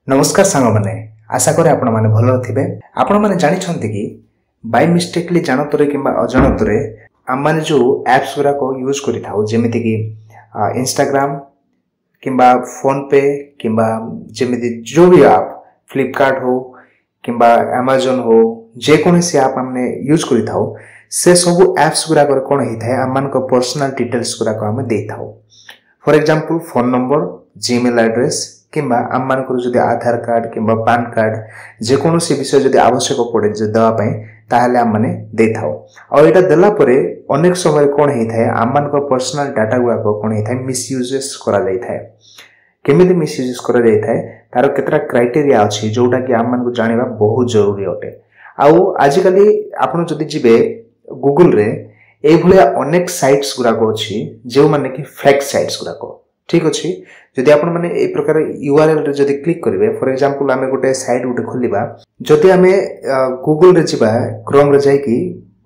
नमस्कार सांग मैंने आशा करे आपण मैंने भल थे आपण मैंने जानते कि बाय मिस्टेकली जानतरे कि अजाणतरे आम मैंने जो एप्स गुराक यूज करमी कि इंस्टाग्राम कि फोन पे कि जमी जो भी आप फ्लिपकार्ट हो कि अमेजन हो जेकोसी आप आम यूज कर से सब एप्स गुराक कौन होता है आम पर्सनल डिटेल्स गुराक आम दे था। For example phone number Gmail address कि आम मानकर जदि आधार कार्ड कि पान कार्ड जेकोसी विषय जदि आवश्यक पड़े देवाई ताहले आम मैंने दे था। आईटा देलापर अनेक समय कौन होता है आम मान पर्सनल डाटा गुड़ाक कौन होता है मिसयूजेस केमी मिसयूजेस तार केतरा क्राइटेरिया अच्छी जोटा कि आम मान जाना बहुत जरूरी अटे। आजिकल आपड़ जदि जीवे गूगल रे ये अनेक साइट्स गुड़ाक अच्छी जो माने कि फेक साइट्स गुड़ाक ठीक अच्छे। जदि आपण माने ए प्रकार यूआरएल रे जदि क्लिक करिवे फॉर एग्जांपल आमे गोटे साइट गोटे खोलिबा जदि आमे गूगल रे जिबा क्रोम रे जाई कि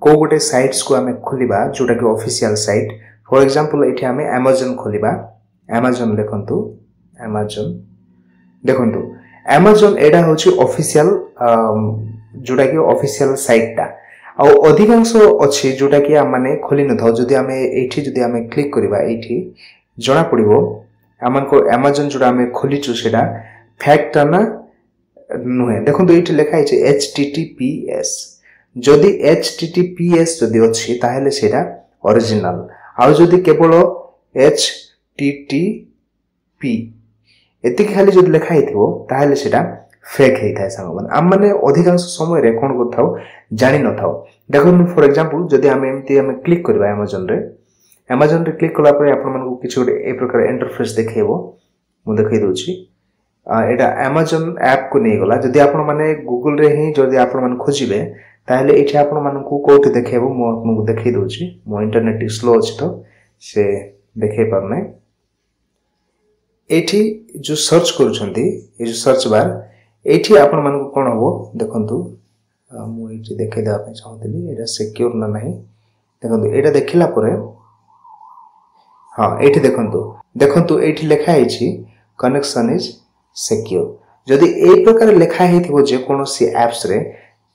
को गोटे साइट्स को आमे खोलिबा जोटा कि ऑफिशियल साइट फॉर एग्जांपल एठी आमे अमेज़न खोलिबा अमेज़न देखंतु अमेज़न देखंतु अमेज़न एडा होची ऑफिशियल जोटा कि ऑफिशियल साइट ता आ अधिकांश अछि जोटा कि आम माने खोली न थाउ जदि आमे एठी जदि आमे क्लिक करिबा एठी जना पड़ो आम अमेज़न जोड़ा आम खोलीचु से फैक्टा ना नुहे देखो ये लिखाई HTTPS जदि HTTPS जदि अच्छी ताहले सेटा ओरिजिनल आउ जदि केवल HTTP एति खाली जदि लिखाई थो ताहले सेटा फेक होता है सांग माने आम माने अधिकांश समय रे कोन करथाउ जानि न थाउ। देखो फॉर एग्जांपल जदि आम एमती आम क्लिक करबा अमेज़न रे क्लिक कला परे आपण मानकु किछ गोटे ए प्रकार इंटरफेस देखेबो मु देखै दोछि एटा अमेज़न ऐप को नै गला जदि आपण माने गूगल रे ही जदि आपण मान खोजिबे ताहले एठी आपण मानकु कोठी देखेबो मु आपनको देखै दोछि मो इंटरनेट स्लो अछि तो से देखै परने एठी जो सर्च करूछंती ए जो सर्च बार एठी आपण मानकु कोन होबो देखंतु मु एठी देखै देबा पे चाहतली एटा सिक्योर ना नाही देखंतु एटा देखिला परे हाँ ये देखंतु ये लिखा है कनेक्शन इज सिक्योर जदि ए प्रकार लिखा है जेकोसी एप्स रे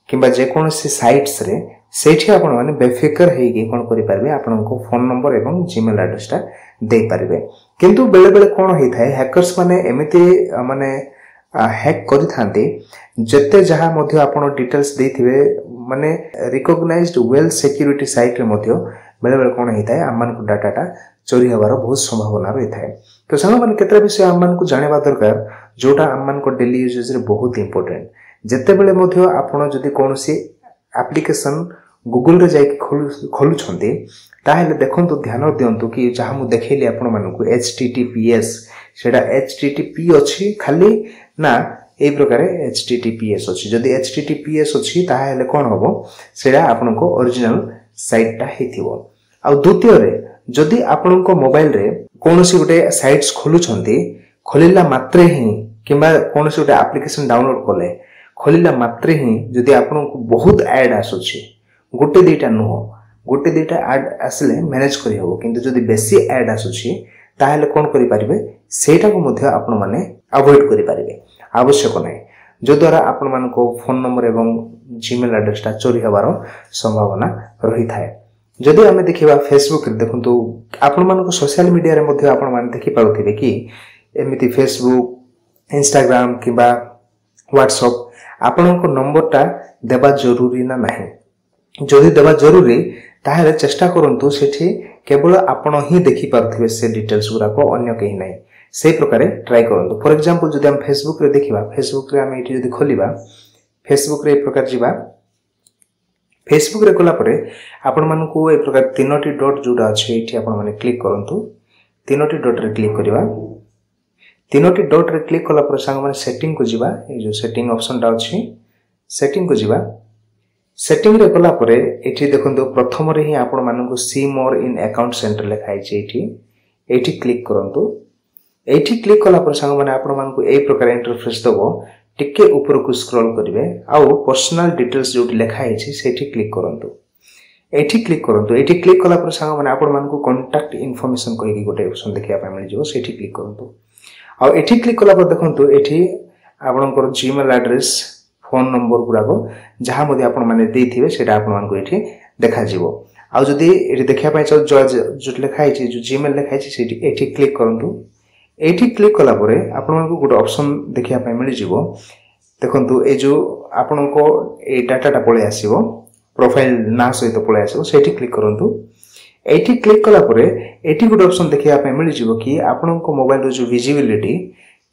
किंबा जेकोसी साइट्स रे सेठी आपण माने बेफिकर हेगी कोन करि पारबे आपनको फोन नंबर एवं जीमेल एड्रेस ता दे पारबे। किंतु बेले बेले कोन होइथाय हैकर्स माने एमिति माने हैक करि थांते जत्ते जहा मध्ये आपण डिटेल्स देथिबे माने रिकॉग्नाइज्ड वेल सिक्योरिटी साइट रे मध्ये बेले बेले कोन होइथाय आमान डाटाटा चोरी हबार बहुत संभावना रही है। तो सांग मैंने केतरा विषय आम को जाना दरकार जोटा आम डेली यूजेज रे बहुत इंपोर्टेंट जिते बेले मध्य आपण जदि कोनोसी एप्लिकेशन गूगल रे जाई खोलुछंती ताहेले देखंतु ध्यान दियंतु कि जहा मु देखैली आपण मानकु HTTPS सेटा HTTP अछि खाली ना ए प्रकार HTTPS अछि जदि HTTPS अछि ताहेले कोन होबो सेटा आपनको ओरिजिनल साइट ता हेथिबो। आ द्वितीय रे जदि आपनको मोबाइल रे कोनोसी गोटे साइट्स खोलुछंती खोलिला मात्रे ही किबा कोनोसी गोटे एप्लिकेशन डाउनलोड कले खोलिला मात्रे ही जदि आपनको बहुत ऐड आसुछि गोटे दुईटा नुह गोटे दुईटा ऐड आसले मैनेज करि होबो किंतु जदि बेसी ऐड आसुछि ताहेले कोन करि परिबे सेटा को मध्ये आपण माने अवॉइड करि परिबे आवश्यक नै जो द्वारा आपण मानको फोन नंबर एवं जीमेल एड्रेस ता चोरी हबार संभावना रही थाए। जदि आमे देखिबा फेसबुक रे देखंतु आपण मानको सोशल मीडिया रे मध्ये आपण मान देखि पाउथिबे कि एमिति फेसबुक इंस्टाग्राम किबा व्हाट्सएप आपनको नंबर ता देबा जरूरी ना नाही जदि देबा जरूरी ताहेले चेष्टा करंतु सेठी केवल आपण ही देखि पाउथिबे से डिटेल्स गुरा को अन्य कहीं नाही से प्रकार ट्राई करंतु। फॉर एग्जांपल जदि हम फेसबुक रे देखिबा फेसबुक रे आमे एठी जदि खोलिबा फेसबुक रे ए प्रकार जिबा फेसबुक रे कोला परे आपण मानकु ए प्रकार तीनोटी डॉट जोडा अछि एठी आपण माने क्लिक करंतु तीनोटी डॉट रे क्लिक करिवा तीनोटी डॉट रे क्लिक कला पर संग माने सेटिंग को जिबा ए जो सेटिंग ऑप्शन ता अछि सेटिंग को जिबा सेटिंग रे कोला परे एठी देखंतु प्रथम रे ही आपण मानकु सी मोर इन अकाउंट सेंटर लिखाई छै एठी क्लिक करंतु एठी क्लिक कला पर संग माने आपण मानकु ए प्रकार इंटरफेस दबो टिके ऊपर को स्क्रॉल करिवे आउ पर्सनल डिटेल्स जो लिखा है सेठी क्लिक करंतु एठी क्लिक करंतु एठी क्लिक कला पर संग माने आपण मानकु कांटेक्ट इन्फॉर्मेशन कहि गोटे ऑप्शन देखिया पय मिल जिवो सेठी क्लिक करंतु आ एठी क्लिक कला पर देखंतु एठी आपणकर जीमेल एड्रेस फोन नंबर गुड़ाक जहाँ आपण मैंने देथिबे सेटा आपण मानक एठी देखा जिवो आ जदी एठी देखिया पय जो लिखाई छै जो जीमेल लिखाई छै सेठी एठी क्लिक करंतु एठी क्लिक कला परे आपण मानक गोटे ऑप्शन देखिया पय मिल जिवो देखंतु ए जो आपनको ए डाटाटा पळे आसीबो प्रोफाइल ना सहित पळे आसीबो सेठी क्लिक करंतु एठी क्लिक कला परे एठी गोटे ऑप्शन देखिया पय मिल जिवो कि आपनको मोबाइल रो जो विजिबिलिटी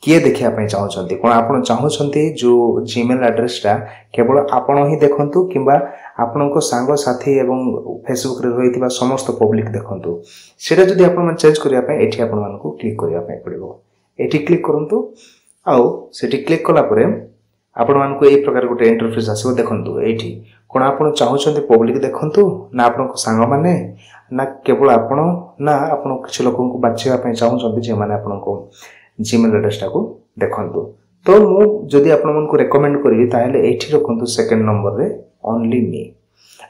किए देखिया पय चाहउछंती कोन आपण चाहउछंती जो जीमेल एड्रेस टा केवल आपण ही देखंतु किबा आपनको सांग साथी एवं फेसबुक रे रहितबा समस्त पब्लिक देखंतु सेटा जदी आपण चेंज करिया पय एठी आपण मानको क्लिक करिया पय पड़िबो एठी क्लिक करंतु आउ सेठी क्लिक कला परे आपण मानको ए प्रकार गोटे इंटरफेस आसीबो देखंतु एठी कोन आपण चाहउछंती पब्लिक देखंतु ना आपनको सांग माने ना केवल आपण ना आपण किछ लोकन को बाछिया पय चाहउछंती जे माने आपनको जीमेल एड्रेस टाको देखंतु तो मु जदी आपण मन को रेकमेंड करबी ताहेले एठी रखंतु सेकंड नंबर रे ओनली मी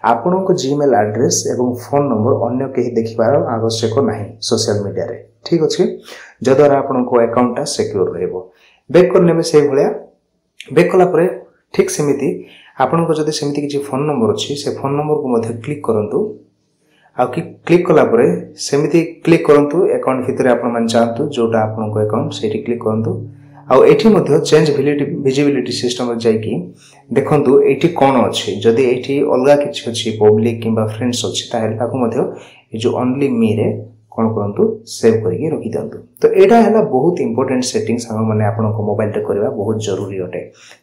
आपण को जीमेल एड्रेस एवं फोन नंबर अन्य केही देखिबार आवश्यक नाही सोशल मीडिया रे ठीक अछि जदरा आपण को अकाउंट ता सिक्योर रहबो बैक करने में से भलिया बैक कला परे ठीक सेमिति आपण को जदी सेमिति किछि फोन नंबर अछि से फोन नंबर को मध्ये क्लिक करंतु आ क्लिक कला परे सेमिति क्लिक करंतु अकाउंट भितर आपण मान चाहतु जोटा आपण को अकाउंट सेठी क्लिक करंतु आ एठी मध्ये चेंज विजिबिलिटी सिस्टम रे जाई कि देखंतु एठी कोन अछि जदी एठी अलगा किछि अछि पब्लिक किबा फ्रेंड्स अछि ताहेले ताको मध्ये ए जो ओनली मी रे कोन करंतु सेव करके रखि दंतु तो एटा हला बहुत इंपोर्टेंट सेटिंग सांग माने आपण को मोबाइल रे करबा बहुत जरूरी अटे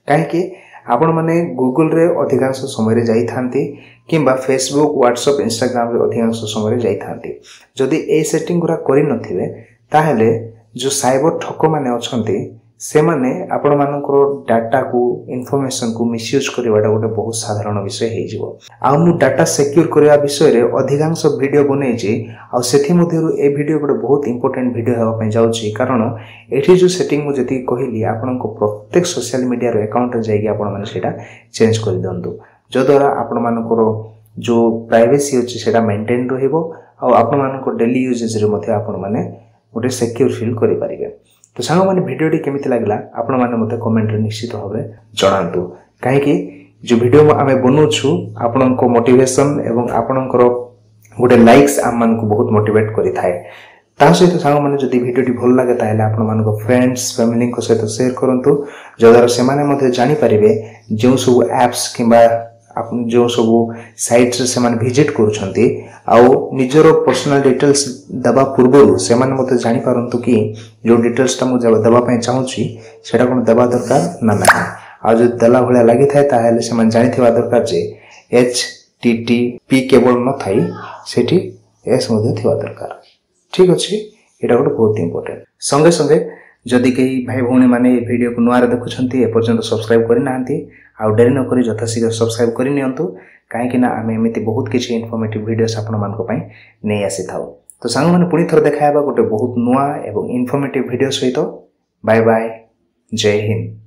काहे कि आपण माने गूगल रे अधिकांश समय रे जाई थांती किबा फेसबुक व्हाट्सएप इंस्टाग्राम रे अधिकांश समय रे जाई थांती जदी ए सेटिंग गुरा करि नथिबे ताहेले जो साइबर ठक माने अछंती से माने आपण मानकर डाटा को इन्फॉर्मेशन को मिसयूज करबाटा गोटे बहुत साधारण विषय हे जिवो आ मु डाटा सिक्योर करबा विषय रे अधिकांश वीडियो बनै छी आ सेथि मध्यरु ए वीडियो गोटे बहुत इंपोर्टेंट वीडियो हेबा पय जाउ छी कारण एठी जो सेटिंग मु जति कहिली आपण को प्रत्येक सोशल मीडिया रे अकाउंट रे जाई आपण माने सेटा चेंज कर दंतु जो द्वारा आपण मानकर जो प्राइवेसी अछि सेटा मेंटेन रहइबो आ आपण मानकर डेली यूजेज रे मध्ये आपण माने गोटे सिक्योर फील करि परिबे तो सांग माने वीडियो केमिति लागला आपण माने मते कमेंट रे निश्चित भाबे जणांतु काहे कि जो वीडियो आमे बनौछु आपण को मोटिवेशन एवं आपणकर गोटे लाइक्स आम मान को बहुत मोटिवेट करि थाए ता सहित सांग माने जदी वीडियो भल लागे ताहेले आपण मान को फ्रेंड्स फैमिली को सहित शेयर करंतु जदार से माने मते जानि परिबे जो सब एप्स किबा आपन जो सब साइट से माने विजिट करूछंती आउ निजरो पर्सनल डिटेल्स दबा पूर्वरु से माने मते जानि पारंतु कि जो डिटेल्स ता मु दबा पय चाहूची सेटा कोन दबा दरकार ना ना आ जो दला भले लागि थाए ताहेले से माने जानि थिबा दरकार जे HTTP केवल न थाई सेठी एस मध्ये थिबा दरकार ठीक अछि एटा गोटे बहुत इंपोर्टेंट संगे संगे जदि कई भाई भौणी माने वीडियो को नुआरे देखुछंती ए पर्यंत सब्सक्राइब करि नांती आ डेरी न करी यथाशीघ्र सब्सक्राइब करि नियंतु काहे कि ना आमे एमिति बहुत किछि इन्फॉर्मेटिव वीडियोस आपण मान को पई नै आसी थाउ तो सांग माने पुनी थर देखायबा गोटे बहुत नुआ एवं इन्फॉर्मेटिव वीडियो सहित बाय बाय जय हिंद।